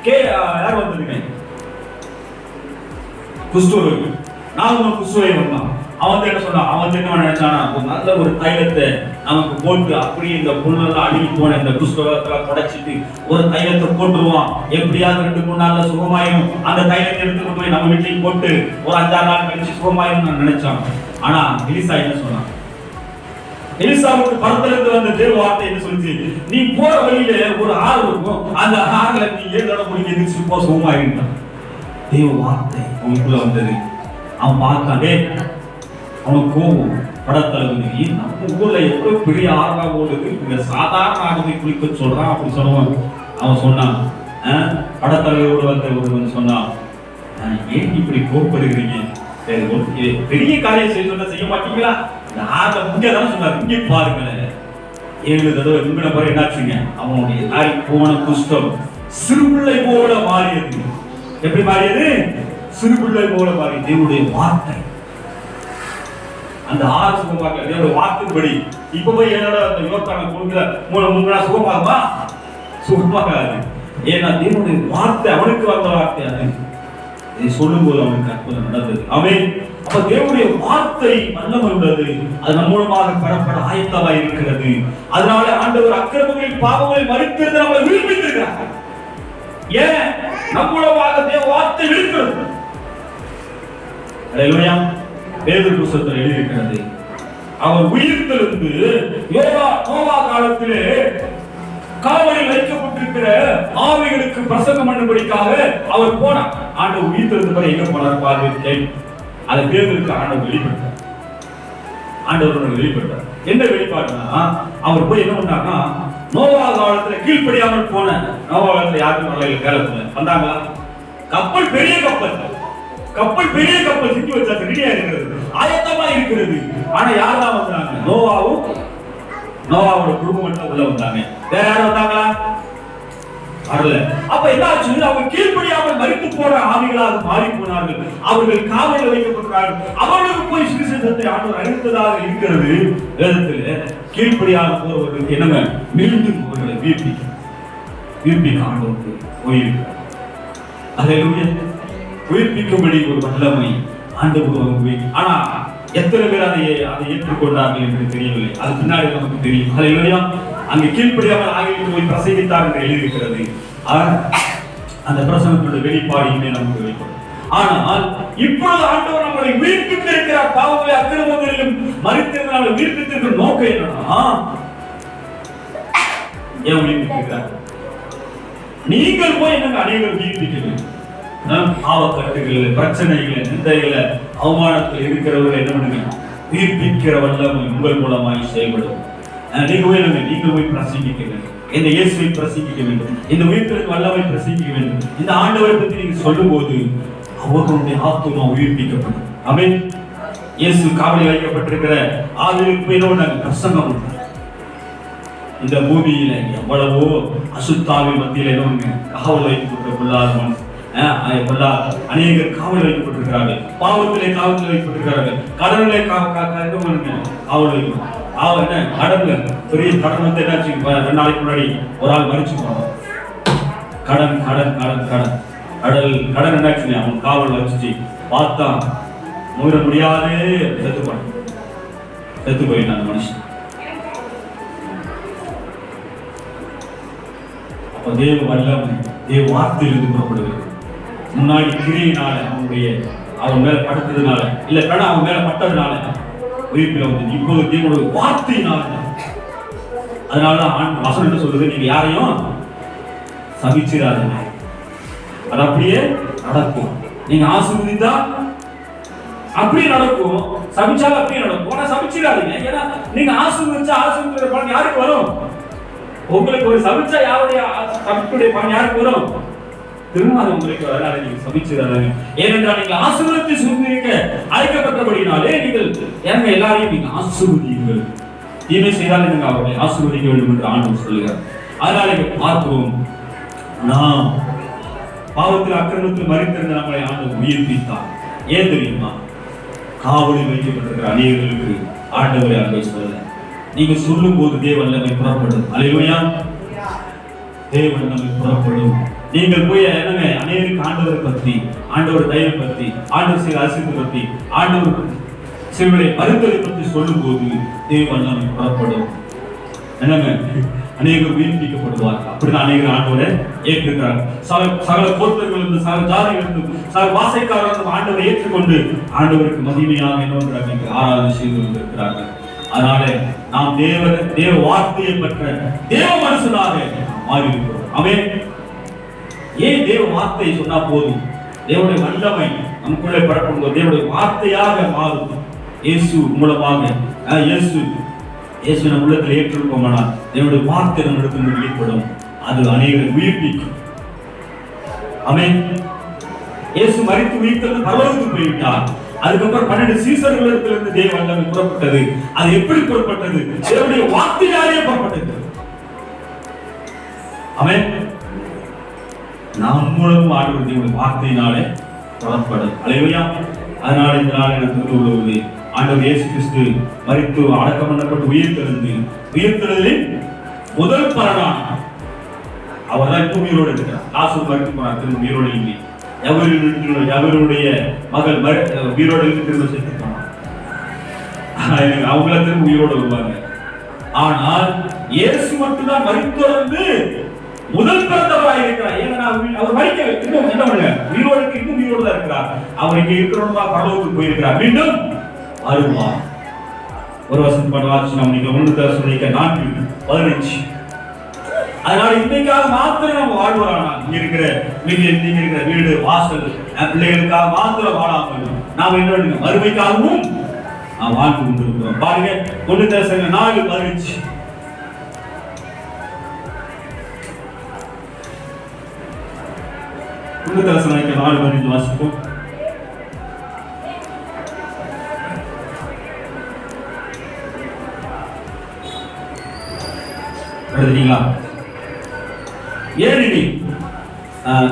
யார் வந்திருக்கேன்? குஷ்டரோகி. நான் குஷ்டரோகி வந்தான். அவன் என்ன சொன்னான்? அவன் என்ன நினைச்சானா, ஒரு நல்ல ஒரு தைலத்தை நமக்கு போட்டு அப்படியே இந்த புண்ணெல்லாம் அழுகி போன இந்த குஷ்டரோகத்தெல்லாம் தொடச்சிட்டு ஒரு தைலத்தை போட்டுருவான், எப்படியாவது 2-3 நாள்ல சுகமாயிரும். அந்த தைலத்தை எடுத்துட்டு போய் நம்ம வீட்டையும் போட்டு ஒரு 5-6 நாள் கழிச்சு சுகமாயிரும் நான் நினைச்சான். ஆனா எலிசா என்ன சொன்னான்? எலிசாவுக்கு பரத்திலிருந்து வந்த தேவ வார்த்தை என்ன சொல்லுச்சு? நீ போற வழியில ஒரு ஆறு இருக்கும், அந்த ஆறுல நீ 7 தடவை குடிக்க எதிர்த்து போ, சுகமாயிருந்தான். தேவ வார்த்தை அவனுக்குள்ள வந்தது. அவன் பார்த்தானே, அவனுக்கு கோபம் படத்தளவுக்கு நம்ம ஊர்ல எவ்வளவு பெரிய ஆறா ஓடுது, இங்க சாதாரண ஆகவே குளிக்க சொல்றான் அப்படி சொல்லுவான். அவன் சொன்னான், படத்தளவோடு வந்த ஒருவன் சொன்னான், ஏன் இப்படி கோபப்படுகிறீங்க? பெரிய காரியம் செய்ய மாட்டீங்களா? யார முக்கியதான் சொன்னார், இங்கே பாருங்களேன். 7 தடவை இங்கன பாரு என்னாச்சுங்க, அவனுடைய தாய் போன குஷ்டம் சிறுபிள்ளை போல மாறியது. எப்படி மாறியது? சிறுபிள்ளை போல மாறி. தேவனுடைய வார்த்தை அந்த ஆறு சுகமாக தேவனுடைய வார்த்தைப்படி இப்ப போய் என்னோட அந்த யோர்தானை கொடுக்கல 3 நாள் சுகமாகுமா? சுகமாகாது. ஏன்னா தேவனுடைய வார்த்தை அவனுக்கு வந்த வார்த்தை. அது இதை சொல்லும் போது அவனுக்கு அற்புதம் நடந்தது. ஆமென். அப்ப தேவனுடைய வார்த்தை வல்லமை உள்ளது. அது நம் மூலமாக பெறப்பட ஆயத்தமாக இருக்கிறது. அதனால ஆண்டவர் அக்கிரமங்களில் பாவங்களில் மரித்திருந்து நம்மை விடுவித்திருக்கிறார். ஏன்? நம் மூலமாக தேவ வார்த்தை இருக்கிறது. அல்லேலூயா. பேதுரு புத்தகத்தில் எழுதியிருக்கிறது, அவர் உயிர்த்தெழுந்து நோவா காலத்திலே காவலில் வைக்கப்பட்டிருக்கிற ஆவிகளுக்கு பிரசங்கம் பண்ணும்படிக்காக அவர் போனார். ஆண்டவர் உயிர்த்தெழுந்த பிறகு எங்க போனார் பாருங்க. அதை பேதுருக்கு ஆண்டவர் வெளிப்பட்டார். ஆண்டவர் வெளிப்பட்டார். என்ன வெளிப்பாடுனா, அவர் போய் என்ன பண்ணார்னா, நோவா காலத்துல கீழ்ப்படியாமல் போன, நோவா காலத்துல யாருக்கும் வரல, காலத்துல வந்தாங்களா? கப்பல் பெரிய கப்பல், பெரிய கப்பல் செஞ்சு வச்சாச்சு, ரெடியா இருக்கிறது, ஆயத்தமா இருக்கிறது. ஆனா யாரெல்லாம் வந்தாங்க? நோவாவோட குடும்பம் மட்டும் உள்ள வந்தாங்க. வேற யாரும் வந்தாங்களா? வரல. அப்ப என்னாச்சு? அவங்க கீழ்ப்படியாமல் மரித்து போற ஆவிகளாக மாறி போனார்கள். அவர்கள் காவலில் வைக்கப்பட்டார்கள். அவர்களுக்கு போய் சுவிசேஷத்தை ஆண்டவர் அறிவித்ததாக இருக்கிறது வேதத்தில். கீழ்ப்படியாமல் போறவர்களுக்கு என்னங்க? மீண்டும் அவர்களை வீழ்ப்பிக்க ஆண்டவருக்கு போயிருக்கிறார். அல்லேலூயா. உயிர்ப்பிக்கும்படி ஒரு வல்லமை ஆண்டவர். ஆனா எத்தனை பேர் அதை ஏற்றுக்கொண்டார்கள் என்று தெரியவில்லை. அது பின்னாடி நமக்கு தெரியும். அல்லேலூயா. அங்கே கீழ்ப்படியாமல் ஆகியோர் போய் பிரசங்கித்தார் என்று எழுதியிருக்கிறது. அந்த பிரசங்கத்துடைய வெளிப்பாடு இனிமே நமக்கு வெளிப்படும். ஆனால் இப்பொழுது ஆண்டவர் நம்மளை உயிர்ப்பித்திருக்கிறார். பாவங்களை அக்கிரமங்களிலும் மரித்திருந்தாலும் உயிர்ப்பித்திருக்கிற நோக்கம் என்னன்னா, ஏன் உயிர்ப்பித்திருக்கிறார்? நீங்கள் போய் என்னங்க அனைவரும் உயிர்ப்பிக்க ஆவக்கட்டுகள், பிரச்சனைகள், நிந்தைகளை, அவமானத்தில் இருக்கிறவர்கள் என்ன பண்ணுங்க? உயிர்ப்பிக்கிற வல்லமை உங்கள் மூலமாய் செயல்படும். நீங்க போய் பிரசங்கிக்க வேண்டும். இந்த இயேசுவை பிரசங்கிக்க வேண்டும். இந்த உயிர்ப்பிற்கு வல்லமை பிரசங்கிக்க வேண்டும். இந்த ஆண்டவரை பற்றி நீங்க சொல்லும் போது அவர்களுடைய ஆத்துமா உயிர்ப்பிக்கப்படும். ஆமென். இயேசு காவலில் வைக்கப்பட்டிருக்கிற ஆவிகளுக்கு போய் நாங்கள் பிரசங்கம். இந்த பூமியில எவ்வளவோ அசுத்தாவி மத்தியில காவல் வைக்கப்பட்ட பொல்லாத மனசு, அநேகர் காவல் வைக்கப்பட்டிருக்கிறார்கள். பாவத்திலே காவல் வைக்கப்பட்டிருக்கிறார்கள். கடனிலே காவல் வைக்கணும். கடன்ல பெரிய கடன் வந்து என்னாச்சு? 2 நாளைக்கு முன்னாடி ஒரு ஆள் மரிச்சு போனான். கடன் என்னாச்சு? அவன் காவல் வச்சு பார்த்தா முயற முடியாதே, செத்து போயிட்டான் அந்த மனுஷன். அப்ப தேவ வல்லமை தேவ வார்த்தையிலிருந்து புறப்படுகிறது. முன்னாடி கிரியினால அவன் மேல படுத்ததுனால இல்ல கடன் அவன் மேல பட்டதுனால உயிர்ப்பில் வந்து இப்போது தேவனுடைய வார்த்தையினால. அதனாலதான் வசனம் என்ன சொல்றது? நீங்க யாரையும் சபிச்சிடாதீங்க, அது அப்படியே நடக்கும். நீங்க ஆசீர்வதித்தா அப்படியே நடக்கும், சபிச்சாலும் அப்படியே நடக்கும். ஆனா சபிச்சிடாதீங்க. ஏன்னா நீங்க ஆசீர்வதிச்சா ஆசீர்வதிக்கிற பலன் யாருக்கு வரும்? உங்களுக்கு ஒரு சபிச்சா யாருடைய சபிப்புடைய பலன் யாருக்கு வரும்? திருமணம் உங்களுக்கு அதனால நீங்க சபிச்சுறாங்க. ஏனென்றால் நீங்க ஆசீர்வாதத்தை சுதந்திரிக்க அழைக்கப்பட்டபடினாலே நீங்கள் ஏங்க எல்லாரையும் நீங்க ஆசீர்வதியுங்கள். தீமை செய்தால் நீங்க அவர்களை ஆசீர்வதிக்க வேண்டும் என்று ஆண்டவர் சொல்லுகிறார். அதனால இங்க பார்க்கிறோம், நாம் பாவத்தில் அக்கிரமத்தில் மரித்திருந்த நம்மளை ஆண்டவர் உயிர்ப்பித்தார். ஏன் தெரியுமா? காவலில் வைக்கப்பட்டிருக்கிற அநேகர்களுக்கு ஆண்டவரை அன்பை சொல்ல நீங்க சொல்லும் போது தேவன் நம்மை புறப்படும். அல்லேலூயா, தேவன் நம்மை புறப்படும். நீங்கள் போய் என்னங்க அநேகருக்கு ஆண்டவரை பற்றி, ஆண்டவர் தயவை பற்றி, ஆண்டவர் செய்த அரசியலை பற்றி, ஆண்டவர் சிறுவரை மருத்துவரை பற்றி சொல்லும் போது தேவன் நம்மை புறப்படும். என்னங்க அநேகர் உயிர்ப்பிக்கப்படுவார். அப்படிதான் அநேகர் ஆண்டவரை ஏற்றுக்கிறார். சகல கோத்திரங்களிலிருந்து, சகல ஜாதிகளிலிருந்து, சகல வாசைக்காரர்களும் ஆண்டவரை ஏற்றுக்கொண்டு ஆண்டவருக்கு மகிமையாக என்ன ஆராதனை செய்து கொண்டிருக்கிறார்கள். அதனால நாம் தேவ வார்த்தையை பெற்ற தேவ மனுஷனாக மாறி இருக்கிறோம். ஆமென். ஏன் தேவ வார்த்தையை சொன்னா போதும்? தேவனுடைய வல்லமை நமக்குள்ளே பரப்படும் போது தேவனுடைய வார்த்தையாக மாறும். இயேசு மூலமாக இயேசு நம் உள்ளத்தில் ஏற்றிருப்போமானால் தேவனுடைய வார்த்தை நம்மிடத்தில் வெளிப்படும். அது அநேகரை உயிர்ப்பிக்கும். ஆமென். இயேசு மரித்து உயிர்த்தெழுந்து பரலோகத்துக்கு போய்விட்டார். அதுக்கப்புறம் 12 சீசர்களிடத்திலிருந்து தேவ வல்லமை புறப்பட்டது. அது எப்படி புறப்பட்டது? தேவனுடைய வார்த்தையாலே புறப்பட்டது. ஆமென். நாம் மூலம் ஆண்டவர் தேவனுடைய வார்த்தையினாலே புறப்படும். அல்லேலூயா. அதனால இந்த நாள் எனக்கு சொல்லுவது, ஆண்டவர் இயேசு கிறிஸ்து மரித்து அடக்கம் பண்ணப்பட்டு உயிர்த்தெழுதலின் முதல் பலனான அவர் தான் இப்போ உயிரோடு இருக்கிறார். லாசரு மரித்து போனார், திரும்ப உயிரோடு இல்லை. எவருடைய மகள் உயிரோடு இருந்து திரும்ப செத்து போனார். அவங்கள திரும்ப உயிரோடு வருவாங்க. ஆனால் இயேசு மட்டும்தான் மரித்தொடர்ந்து முதல் பிறந்தவராக இருக்கிறார். ஏன்னா அவர் மரிக்க இன்னும் என்ன பண்ணல, உயிரோடு இன்னும் உயிரோடு தான் இருக்கிறார். அவர் இங்க இருக்கிறவங்க பரலோகத்துக்கு போயிருக்கிறார். மீண்டும் வருவார். ஒரு வசனம் பண்ண நீங்க 1 தெசலோனிக்கே 4:15. அதனால இன்னைக்காக மாத்திரம் நம்ம வாழ்வோரானால் இங்க இருக்கிற வீடு வாசல் பிள்ளைகளுக்காக மாத்திரம் வாழாமல் நாம் என்ன மறுமைக்காகவும் நாம் வாழ்ந்து கொண்டிருக்கிறோம். பாருங்க 1 தெசலோனிக்கே 4:15. 1 தெசலோனிக்கே 4:15 வாசிப்போம். ஏனெனில்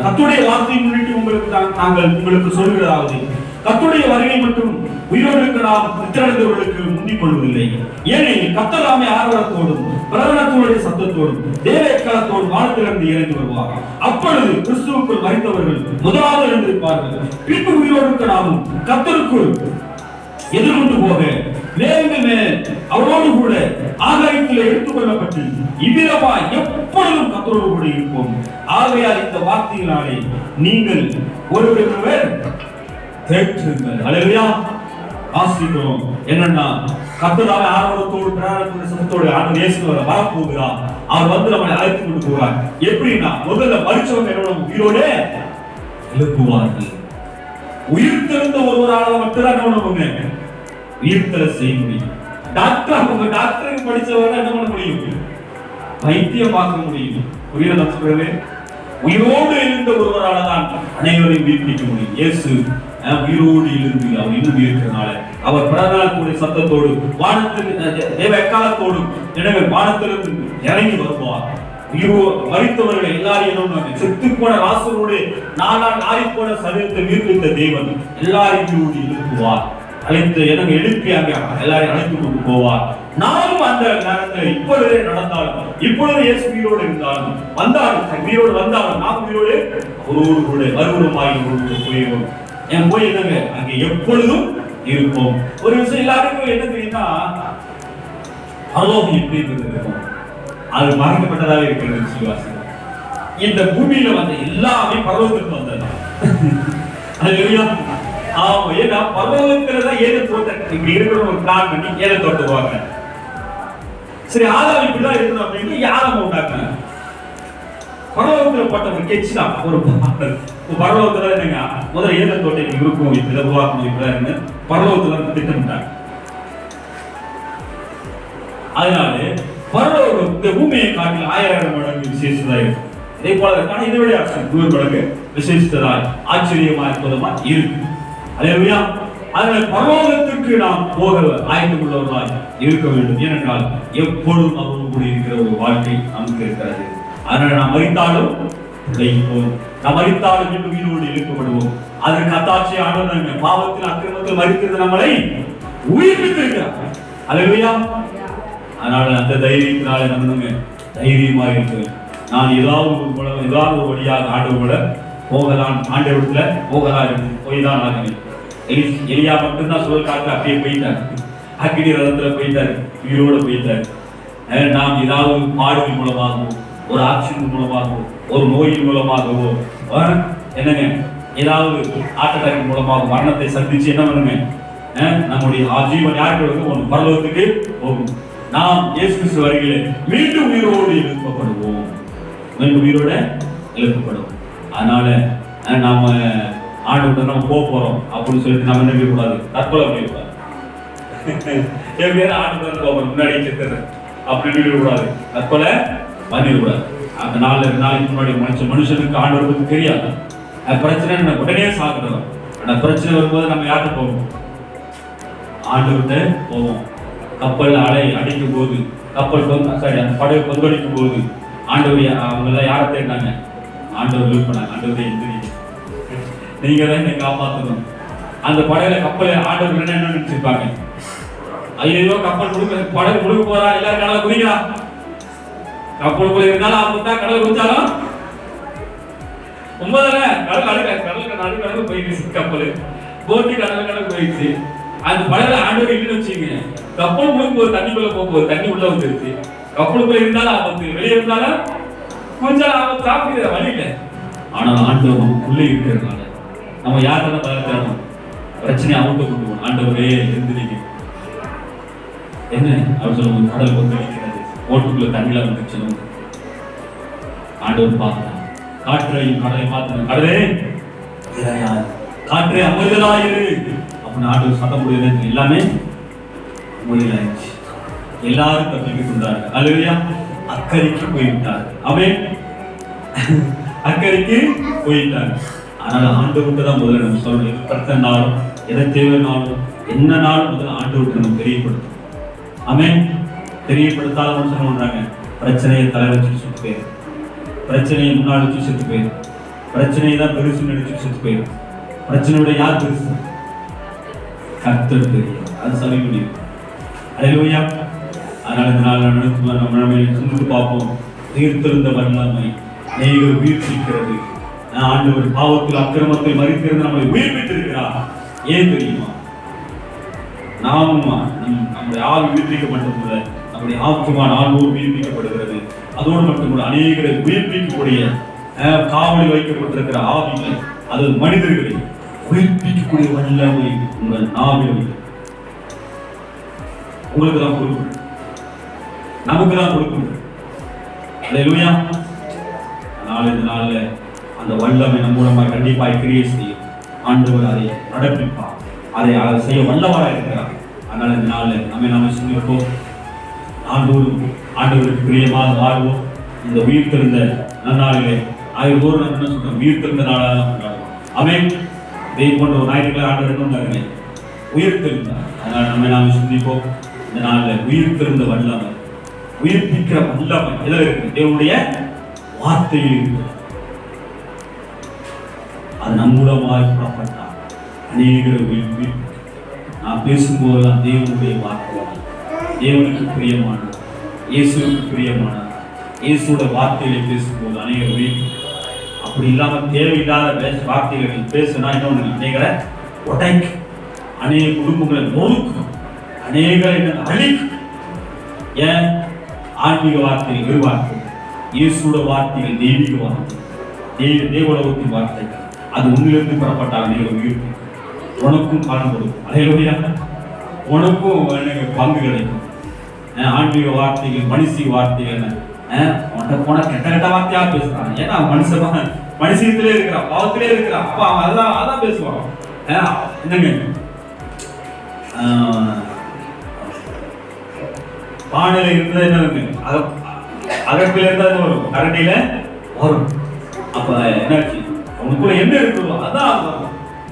கர்த்தருடைய வார்த்தையை முன்னிட்டு உங்களுக்கு சொல்கிறதாவது, கர்த்தருடைய வருகை மற்றும் உயிரோடு இருக்கிற நாம் நித்திரையடைந்தவர்களுக்கு முந்திக் கொள்வதில்லை. ஏனெனில் கர்த்தர் தாமே ஆரவாரத்தோடும் பிரகடனத்தோடைய சத்தத்தோடும் தேவ எக்காலத்தோடும் வானத்திலிருந்து இறங்கி வருவார். அப்பொழுது கிறிஸ்துவுக்குள் மரித்தவர்கள் முதலாவது எழுந்திருப்பார்கள். பின்பு உயிரோடு இருக்கிற நாமும் கர்த்தருக்குள் எதிர்கொண்டு போக மேல் அவரோடு கூட ஆகாயத்தில் எடுத்துக் கொள்ளப்பட்டு இவ்விதமாய் எப்பொழுதும் கர்த்தரோடு கூட இருப்போம். ஆகையால் இந்த வார்த்தையினாலே நீங்கள் ஒருவருக்கொருவர் தேற்றுங்கள். அல்லேலூயா. ஆசீர்வாதம் என்னன்னா, கர்த்தராவே ஆரவாரத்தோடு பிரகடனத்தோடு சத்தத்தோடு ஆண்டவர் இயேசு வரப்போகிறார். அவர் வந்து நம்மை அழைத்து கொண்டு போகிறார். எப்படின்னா, முதல்ல மரிச்சவங்க என்னோட உயிரோட எழுப்புவார்கள். உயிர்த்தெழுந்த ஒருவரால மட்டும்தான் என்ன பண்ணுங்க, உயிர்த்தெழ செய்ய முடியும். டாக்டருக்கு படிச்சவங்க என்ன பண்ண முடியும்? வைத்தியம் பார்க்க முடியும். புரியுதா சொல்றது? உயிரோடு இருந்த ஒருவரால தான் அனைவரையும் உயிர்ப்பிக்க முடியும். இயேசு உயிரோடு இருந்து அவர் இன்னும் இருக்கிறனால அவர் பிரகடனத்தோட சத்தத்தோடு வானத்தில் தேவ எக்காலத்தோடு எனவே வானத்திலிருந்து இறங்கி வருவார். மரித்தவர்கள் எல்லாரையும் செத்து போன லாசரோடு 4 நாள் ஆறி போன சரீரத்தை உயிர்ப்பித்த தேவன் எல்லாரையும் எழுப்புவார். அழைத்து எனக்கு எழுப்பி அங்க எல்லாரையும் அழைத்து கொண்டு போவார். நானும் அந்த நேரத்தில் இப்பொழுதே நடந்தாலும், இப்பொழுது இயேசு உயிரோடு இருந்தாலும் வந்தாலும், உயிரோடு வந்தாலும் நாம் உயிரோடு ஒருவரு கூட மறுபுறமாகி போயிடுவோம். என் போய் என்னங்க அங்கே எப்பொழுதும் இருப்போம். ஒரு விஷயம் எல்லாருக்கும் என்ன தெரியும்னா, பரலோகம் எப்படி இருக்கும், அது மறைக்கப்பட்டதாக இருக்கிறது. விசுவாசி இந்த பூமியில வந்த எல்லாமே பரலோகத்துக்கு வந்தது. ஆமா, ஏன்னா பரலோகத்துலதான் ஏழு தோட்டம் இப்படி இருக்கணும் ஒரு பிளான் பண்ணி ஏழு தோட்டத்துவாங்க. சரி, ஆதாம் இப்படிதான் இருக்கணும் அப்படின்னு யாரும் உண்டாக்குறாங்க. பரலோகத்துல போட்ட ஒரு கெட்ச் தான் ஒரு பரலோகத்துல என்னங்க முதல்ல ஏழு தோட்டம் இருக்கும், இப்படி உருவாக்கணும், இப்படிதான் பரலோகத்துல திட்டமிட்டாங்க. அதனால பரலோகம் இந்த பூமியை காட்டில் 1000 மடங்கு விசேஷதா இருக்கும். இதே போல இதை விட 100 மடங்கு விசேஷித்ததாய் ஆச்சரியமாய் அற்புதமாய் இருக்கு. அல்லேலூயா. அதனால பரலோகத்திற்கு நாம் போக ஆயத்தம் உள்ளவர்களாய் இருக்க வேண்டும். ஏனென்றால் எப்பொழுதும் அவரோடு கூட இருக்கிற ஒரு வாழ்க்கை நமக்கு இருக்கிறது. அதனால நாம் மரித்தாலும் உழைப்போம், நாம் மரித்தாலும் இன்னும் உயிரோடு எழுப்பப்படுவோம். அதற்கு அத்தாட்சி ஆண்டவர் பாவத்தில் அக்கிரமத்தில் மரிக்கிறது நம்மளை உயிர்ப்பித்திருக்கிறார். அல்லேலூயா. அதனால அந்த தைரியத்தினால நம்ம தைரியமா இருக்கு. நான் ஏதாவது ஒரு வழியாக ஆண்டவரோட போகலாம், ஆண்டவரத்துல போகலாம், போய் தான் ஆகணும். எலியா மட்டும்தான் சுழல் காற்று அப்படியே போயிட்டார், அக்கினி ரதத்துல போயிட்டாரு, உயிரோட போயிட்டாரு. நாம் ஏதாவது பாடுகள் மூலமாகவோ, ஒரு ஆக்சிடென்ட் மூலமாகவோ, ஒரு நோயின் மூலமாகவோ, என்னங்க ஏதாவது ஹார்ட் அட்டாக் மூலமாக மரணத்தை சந்திச்சு என்ன பண்ணுங்க, நம்முடைய ஜீவன் யாருக்கு ஒரு பரலோகத்துக்கு போகும். நாம் இயேசு கிறிஸ்து வருகையிலே மீண்டும் உயிரோடு எழுப்பப்படுவோம், மீண்டும் உயிரோட எழுப்பப்படுவோம். அதனால நாம ஆண்டவர்கிட்ட நம்ம போறோம் அப்படின்னு சொல்லிட்டு நம்ம என்ன கூடாது, தற்கொலை பண்ணிடக்கூடாது. எப்படியாவது ஆண்டவர்கிட்ட போறோம் முன்னாடி செத்துறது அப்படின்னு கூடாது, தற்கொலை பண்ணிடக்கூடாது. அந்த 4 நாளைக்கு முன்னாடி மனுஷனுக்கு ஆண்டவர் பத்தி தெரியாது. பிரச்சனை உடனே சாப்பிடுறோம். ஆனா பிரச்சனை வரும்போது நம்ம யார்கிட்ட போவோம்? ஆண்டவர்கிட்ட போவோம். கப்பல் அலை அடிக்கும் போது, கப்பல் அந்த படகு கொந்தளிக்கும் போது ஆண்டவர் அவங்க எல்லாம் யாரை தேடினாங்க? ஆண்டவர் ஹெல்ப் பண்ணாங்க. ஆண்டவரே நீங்க தான் என்னை காப்பாற்றணும். அந்த படகுல கப்பலை ஆண்டவர் என்ன நினைச்சிருப்பாங்க? ஐயோ கப்பல் படகு முழுக்க போறா, எல்லாரும் கடலை குதிக்கிறா. கப்பலுக்குள்ள இருந்தாலும் ஆபத்தா, கடலை குதிச்சாலும் உண்மைதானே. கடலுக்கு போயிடுச்சு, கப்பல் போட்டு கடலுக்கு போயிடுச்சு. அந்த படகுல ஆண்டவர் இல்லைன்னு வச்சுங்க, கப்பல் முழுக்க போது, தண்ணிக்குள்ள போகும்போது தண்ணி உள்ள வந்துருச்சு. கப்பலுக்குள்ள இருந்தாலும் ஆபத்து, வெளியே இருந்தாலும் கொஞ்சம் ஆபத்து, சாப்பிடுற வழி இல்லை. ஆனால் ஆண்டவர் நமக்குள்ளே இருக்கிறதுனால நம்ம யாருன்னு பார்க்கணும், பிரச்சனையை அவங்க கொண்டு போகணும். ஆண்டவரே எழுந்திரிங்க என்ன அவர் சொல்லுவோம், கடல் கொந்தளிக்கிறது, ஓட்டுக்குள்ள தண்ணியில வந்துச்சு. ஆண்டவர் பார்த்தான், காற்றையும் கடலை பார்த்து, கடலே காற்றே அமைதலாயிரு அப்படின்னு ஆண்டவர் சத்தம் முடியாது. எல்லாமே அமைதலாயிடுச்சு. எல்லாரும் தப்பித்துக் கொண்டார்கள். அல்லேலூயா. அக்கறைக்கு போய்விட்டார். அவன் அக்கறைக்கு போயிட்டார். அதனால ஆண்டவர்கிட்ட தான் முதல்ல நம்ம சொல்லணும். எது பிரச்சனை நாளும், எதை தேவைனாலும், என்ன நாளும் முதல்ல ஆண்டவர்கிட்ட நம்ம தெரியப்படுத்தும். அவன் தெரியப்படுத்தாத மனுஷன் பண்றாங்க, பிரச்சனையை தலை வச்சுட்டு செத்து போயிடும், பிரச்சனையை முன்னாடி வச்சு செத்து போயிடும், பிரச்சனையை தான் பெருசு நினைச்சு செத்து போயிடும். பிரச்சனையோட யார் பெருசு? கர்த்தர் தெரியும். அது சரி முடியும். அல்லேலூயா. அதனால இந்த நாள் நம்ம சிந்தித்து பார்ப்போம். உயிர்த்தெழுந்த வல்லமை அநேகர் உயிர்ப்பிக்கிறது. ஆண்டவர் பாவத்தில் அக்கிரமத்தில் மரிக்கிறது நம்மளை உயிர்ப்பித்திருக்கிறார். ஏன் தெரியுமா? நாமும் நம்முடைய ஆள் உயிர்ப்பிக்கப்பட்டதுல நம்முடைய ஆத்மான் ஆள்வோர் உயிர்ப்பிக்கப்படுகிறது. அதோடு மட்டுமல்ல, அநேகரை உயிர்ப்பிக்கக்கூடிய காவலில் வைக்கப்பட்டிருக்கிற ஆவிகள், அது மனிதர்களை உயிர்ப்பிக்கக்கூடிய வல்லமை உங்கள் நாவில் உங்களுக்கு தான் கொடுக்கும், நமக்கு தான் கொடுக்கும். அல்லேலூயா. அதனால இந்த நாள்ல அந்த வல்லமை நம் மூலமாக கண்டிப்பாக கிரியை செய்யும். ஆண்டவர் அதை நடப்பிப்பார், அதை செய்ய வல்லவராக இருக்கிறார். அதனால இந்த நாள்ல நம்ம சிந்திப்போம், ஆண்டவருக்கு பிரியமாக வாழ்வோம். இந்த உயிர் தெரிந்த நன்னாளிலே ஆயிரம் நம்ம என்ன சொல்றோம், உயிர் தெரிந்த நாளாக கொண்டாடுவோம். அவன் இதே போன்ற ஒரு ஞாயிற்றுக்கிழமை ஆண்டவர் கொண்டாடுங்க, உயிர் தெரிந்தார். அதனால நாம சிந்திப்போம். இந்த நாள்ல உயிர் தெரிந்த வல்லமை, உயிர்ப்பிக்கிற வல்லமை எதில் இருக்கு? தேவனுடைய வார்த்தையில் இருக்கு. அது நம் மூலமாக புறப்பட்டார் அநேகரை உயிர்ப்பி. நான் பேசும்போதெல்லாம் தேவனுடைய வார்த்தை, தேவனுக்கு பிரியமானது, இயேசுக்கு பிரியமானது. இயேசுவோட வார்த்தைகளை பேசும்போது அநேகர் உயிர்ப்பி. அப்படி இல்லாம தேவையில்லாத வார்த்தைகளை பேசுனா இன்னொன்று அநேகரை உடைக்கும், அநேக குடும்பங்களை நொறுக்கும், அநேகரை அழிக்கும். ஏன்? ஆன்மீக வார்த்தைகள் வெறு வார்த்தை, இயேசுவோட வார்த்தைகள் தெய்வீக வார்த்தை, தேவலோகத்தின் வார்த்தைகள். அது உன்னிலிருந்து புறப்பட்டால் அநேக உயிர், உனக்கும் பலன் கொடுக்கும். அல்லேலூயா. உனக்கும் பங்கு கிடைக்கும். ஆன்மீக வார்த்தைகள், மனுஷி வார்த்தைகள் போன கெட்ட கெட்ட வார்த்தையா பேசுறான். ஏன்னா மனுஷத்திலே இருக்கிறான், பாவத்திலே இருக்கிறான். அப்ப அவன் அதான் பேசுவான். என்னங்க, பானையில இருந்தது என்ன இருக்கு, அகப்பில இருந்தா வரும், கரண்டியில வரும். அப்ப என்னாச்சு, உனக்குள்ள என்ன இருக்குதோ அதான்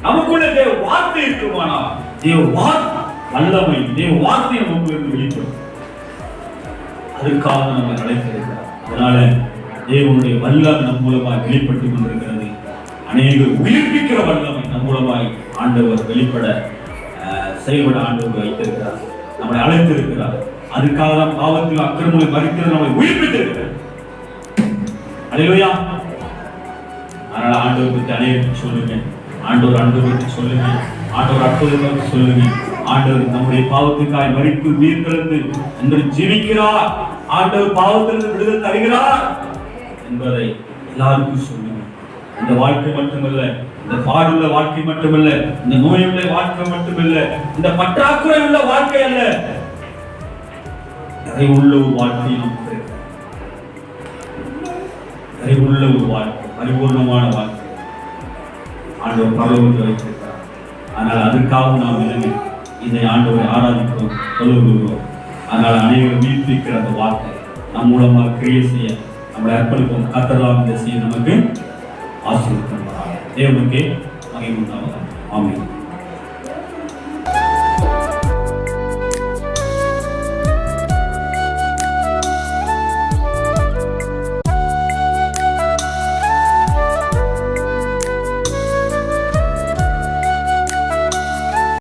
நமக்குள்ள தேவ வார்த்தை இருக்குமானா தேவ வார்த்தை வல்லமை, தேவ வார்த்தை நமக்கு வெளிப்படும். அதுக்காக நம்ம அழைத்திருக்கிறார். அதனால தேவனுடைய வல்லமை நம் மூலமாய் வெளிப்பட்டுக் கொண்டிருக்கிறது. அநேக உயிர்ப்பிக்கிற வல்லமை நம் மூலமாய் ஆண்டவர் வெளிப்பட செயல்பட ஆண்டவர் வைத்திருக்கிறார், நம்மளை அழைத்திருக்கிறார். அதுக்காக தான் பாவத்தில் அக்கிரமங்களை மறிக்கிறது நம்மை உயிர்ப்பித்திருக்கிறார். அல்லேலூயா. அதனால ஆண்டவர் பற்றி அநேகருக்கு சொல்லுங்க, ஆண்டவர் அன்பை பற்றி சொல்லுங்க, ஆண்டவர் அற்புதத்தை பற்றி சொல்லுங்க. ஆண்டவர் நம்முடைய பாவத்துக்காய் மறித்து உயிர் திறந்து என்று ஜீவிக்கிறார், ஆண்டவர் பாவத்திலிருந்து விடுதலை தருகிறார் என்பதை எல்லாருக்கும் சொல்லுங்க. இந்த வாழ்க்கை மட்டுமல்ல, இந்த பாடுள்ள வாழ்க்கை மட்டுமல்ல, இந்த நோயுள்ள வாழ்க்கை மட்டுமல்ல, இந்த பற்றாக்குறை உள்ள வாழ்க்கை அல்ல, உள்ள ஒரு வாழ்க்கை நமக்கு உள்ள ஒரு வாழ்க்கை, பரிபூர்ணமான வாழ்க்கை ஆண்டவர் பரலோகத்தில் வைத்திருக்கிறார். ஆனால் அதுக்காக நாம் இறங்கி இதை ஆண்டவரை ஆராதிக்கிறோம், தொழுகிறோம். அதனால் அனைவரும் வீழ்த்திக்கிற அந்த வார்த்தை நம் மூலமாக கிரியை செய்ய நம்மளை அர்ப்பணிப்போம். கர்த்தரால் இந்த செய்ய நமக்கு ஆசீர்வதிப்பார். தேவனுக்கே மகிமை உண்டாவதாக. ஆமென்.